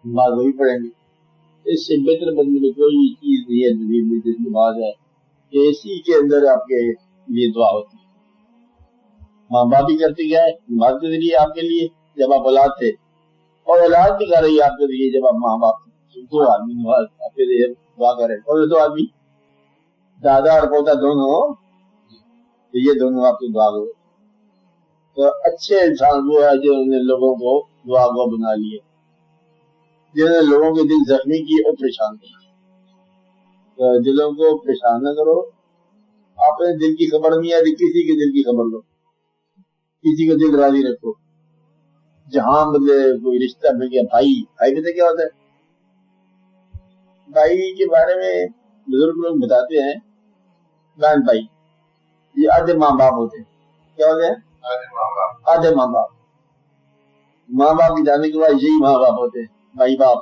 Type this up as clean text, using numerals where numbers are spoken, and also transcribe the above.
نماز وہی پڑھیں گے. اس سے بہتر بندے میں کوئی چیز نہیں ہے زمین میں جس نماز ہے کہ اسی کے اندر آپ کے لیے دعا ہوتی ہے. ماں باپ بھی کرتے کیا ہے نماز کے ذریعے آپ کے لیے جب آپ اولاد تھے, اور اولاد بھی کر رہی ہے آپ کے لیے جب آپ ماں باپ تھے. دو آدمی نماز آپ کے لیے دعا کر رہے ہیں, اور دو آدمی دادا اور پوتا دونوں, یہ دونوں آپ کی دعا کرو. تو اچھے انسان وہ ہے جنہوں نے لوگوں کو دعا کو بنا لیے, جنہوں نے لوگوں کے دل زخمی کیے اور پریشان کیے. تو دلوں کو پریشان نہ کرو, آپ نے دل کی خبر نہیں آتی, کسی کے دل کی خبر لو, کسی کا دل راضی رکھو. جہاں مطلب کوئی رشتہ مل گیا, بھائی پتہ کیا ہوتا ہے؟ بھائی کے بارے میں بزرگ لوگ بتاتے ہیں, بہن بھائی یہ آدھے ماں باپ ہوتے ہیں. کیا ہوتے ہیں؟ آدھے ماں باپ. ماں باپ کی جانے کے بعد یہی ماں باپ ہوتے ہیں, بھائی باپ.